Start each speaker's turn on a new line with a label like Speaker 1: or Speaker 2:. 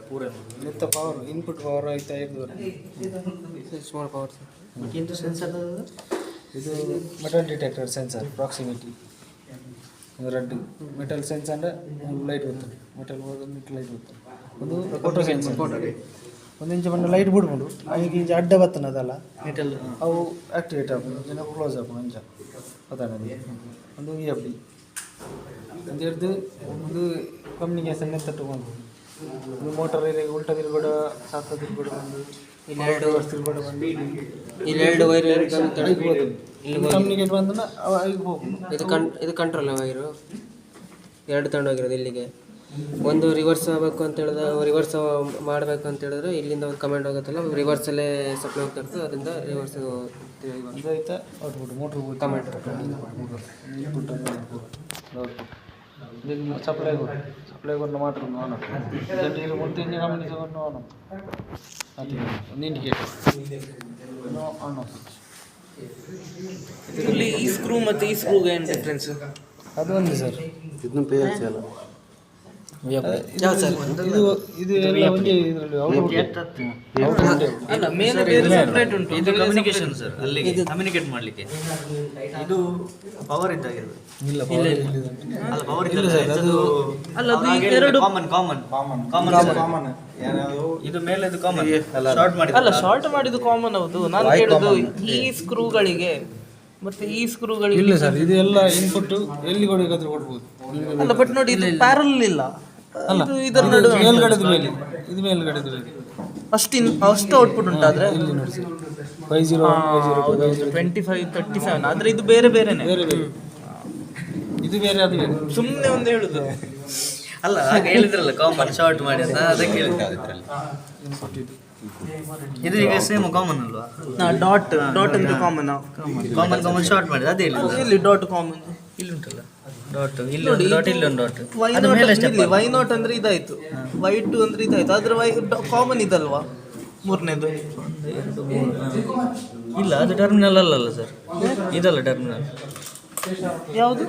Speaker 1: पूरे
Speaker 2: ಇಂಥ power input power ಆಯ್ತಾ ಇದು
Speaker 3: ಸ್ಮಾಲ್ ಪವರ್ ಸರ್.
Speaker 1: किंतु सेंसर
Speaker 2: ಇದು metal detector sensor proximity red metal sense ಅಂದರೆ ಲೈಟ್ ಬರ್ತದೆ ಮೆಟಲ್ ಲೈಟ್ ಬರ್ತದೆ ಒಂದು ಫೋಟೋ ಸೆನ್ಸರ್ ಒಂದು ಇಂಚು ಬಂದು ಲೈಟ್ ಬಿಡ್ಬೋದು ಈಗ ಇಂಚು ಅಡ್ಡ ಬರ್ತದೆ ಅದಲ್ಲ
Speaker 1: मेटल
Speaker 2: ಅವು ಆಕ್ಟಿವೇಟ್ ಆಗ್ಬೋದು ಜನ ಕ್ಲೋಸ್ ಆಗ್ಬೋದು ಇಂಚ ಗೊತ್ತಾಗಲಿ ಒಂದು ಇ ಎಫ್ ಡಿ ಒಂದು ಹಿಡ್ದು ಒಂದು ಕಮ್ಯುನಿಕೇಷನ್ ಅಂತ ತಗೊಂಡು ಒಂದು ಮೋಟರ್ ಉಲ್ಟಾ ತಿರುಗೂಡ ಸಾತ ತಿರುಗೂಡ ಬಂದು
Speaker 3: ಇಲ್ಲೆರಡು
Speaker 2: ತಿರುಗೂಡ ಬಂದು
Speaker 3: ಇಲ್ಲೆರಡು ವೈರ್
Speaker 2: ಕಮ್ಯುನಿಕೇಟ್ ಬಂದ್ರೆ ಈಗ ಹೋಗ್ಬೋದು
Speaker 3: ಇದು ಕಂಟ್ರೋಲ್ ವೈರು ಎರಡು ತಗೊಂಡೋಗಿರೋದು ಇಲ್ಲಿಗೆ. ಒಂದು ರಿವರ್ಸ್ ಆಗಬೇಕು ಅಂತ ಹೇಳಿದ್ರೆ ರಿವರ್ಸ್ ಮಾಡಬೇಕು ಅಂತ ಹೇಳಿದ್ರೆ ಇಲ್ಲಿಂದ ಒಂದು ಕಮೆಂಟ್ ಹೋಗುತ್ತಲ್ಲ ರಿವರ್ಸಲ್ಲೇ ಸಪ್ಲೈ ಹೋಗ್ತಾ ಇರ್ತದೆ ಅದರಿಂದ ರಿವರ್ಸ್
Speaker 2: ಇದಾಯ್ತಾ output motor
Speaker 3: comment
Speaker 2: input output supply ಕೊಟ್ಟು ಮಾತ್ರ ಆನ್ ನೀರು ಮುಂದೆ ಇಂಜಿನ್ ಗಮನಿಸಿಕೊಂಡು ಆನ್ ಅದು ಒಂದು ಇಂಡಿಕೇಟರ್ ಆನ್ ಆಫ್
Speaker 1: ಇದರಲ್ಲಿ ಈ ಸ್ಕ್ರೂ ಮತ್ತು ಈ ಸ್ಕ್ರೂಗೆ ಏನು ಡಿಫ್ರೆನ್ಸ್?
Speaker 2: ಅದು ಒಂದೇ ಸರ್
Speaker 4: ಇದನ್ನು ಪೇ ಆಯ್ತು ಅಲ್ಲ
Speaker 3: ಯಾವ ಸರ್?
Speaker 2: ಇದು ಇದು ಎಲ್ಲ ಒಂದೇ ಇದರಲ್ಲಿ
Speaker 1: ಅಲ್ಲ ಮೇಲೆ ಬೇರೆ ಸೆಪರೇಟ್ ಉಂಟು. ಇದು ಕಮ್ಯುನಿಕೇಶನ್ ಸರ್, ಅಲ್ಲಿಗೆ ಕಮ್ಯುನಿಕೇಟ್ ಮಾಡಲಿಕ್ಕೆ. ಇದು ಪವರ್ ಇದ್ದಾಗಿರೋದು.
Speaker 2: ಇಲ್ಲ
Speaker 1: ಅಲ್ಲ ಪವರ್ ಇಲ್ಲ ಸರ್, ಅದು ಅಲ್ಲ ಅದು ಎರಡು ಕಾಮನ್ ಇದು ಮೇಲೆ ಇದು ಕಾಮನ್ ಶಾರ್ಟ್ ಮಾಡಿ
Speaker 5: ಅಲ್ಲ ಶಾರ್ಟ್ ಮಾಡಿದ್ದು ಕಾಮನ್. ಹೌದು, ನಾನು ಕೇಳಿದ್ದು ಈ ಸ್ಕ್ರೂಗಳಿಗೆ ಮತ್ತೆ ಈ ಸ್ಕ್ರೂಗಳಿಗೆ
Speaker 2: ಇಲ್ಲ ಸರ್, ಇದು ಎಲ್ಲ ಇನ್ಪುಟ್ ಎಲ್ಲಿ ಬೇಕಾದ್ರೂ ಕೊಡ್ಬೋದು.
Speaker 5: ಅಲ್ಲ ಬಟ್ ನೋಡಿ ಇದು ಪ್ಯಾರಲ್ ಇಲ್ಲ.
Speaker 2: ಅಲ್ಲ
Speaker 5: ಇದರ ನಡುವೆ
Speaker 2: ಮೇಲ್ಗಡೆದು ಮೇಲೆ ಇದು ಮೇಲ್ಗಡೆದು ಮೇಲೆ
Speaker 5: ಅಷ್ಟು ಔಟ್ಪುಟ್ ಉಂಟಾದ್ರೆ
Speaker 2: ಇಲ್ಲಿ ನೋಡಿ ಸರ್ 50
Speaker 5: 25 37 ಆದ್ರೆ ಇದು ಬೇರೆ ಬೇರೆನೆ.
Speaker 2: ಬೇರೆ ಬೇರೆ ಇದು ಬೇರೆ ಅದು ಬೇರೆ.
Speaker 5: ಸುಮ್ಮನೆ ಒಂದು ಹೇಳುದು.
Speaker 1: ಅಲ್ಲ ಆಗ ಹೇಳಿದ್ರಲ್ಲ ಕಾಮನ್ ಶಾರ್ಟ್ ಮಾಡಿ ಅಂತ, ಅದಕ್ಕೆ ಹೇಳಿದ್ದೆ ಇದರಲ್ಲಿ. ಇದು ಈಗ ಸೇಮ್ ಕಾಮನ್ ಅಲ್ವಾ?
Speaker 5: ಡಾಟ್ ಅಂತ ಕಾಮನ್
Speaker 1: ಕಾಮನ್ ಶಾರ್ಟ್ ಮಾಡಿದ್ರೆ ಅದೇ ಹೇಳಿಲ್ಲ.
Speaker 5: ಇಲ್ಲಿ ಡಾಟ್ ಕಾಮನ್
Speaker 1: ಇಲ್ಲಿ ಉಂಟಲ್ಲ ಡಾಟ್, ಇಲ್ಲಿ ಒಂದು ಡಾಟ್, ಇಲ್ಲಿ ಒಂದು ಡಾಟ್.
Speaker 5: ವೈ ನಾಟ್ ಅಂದ್ರೆ ಇದಾಯ್ತು, ವೈ ಟು ಅಂದ್ರೆ ಇದಾಯ್ತು. ಆದ್ರೆ ವೈ ಕಾಮನ್ ಇದಲ್ವಾ ಮೂರನೇದು?
Speaker 1: ಇಲ್ಲ ಅದು ಟರ್ಮಿನಲ್ ಅಲ್ಲಲ್ಲ ಸರ್, ಇದಲ್ಲ ಟರ್ಮಿನಲ್.
Speaker 5: ಯಾವುದು?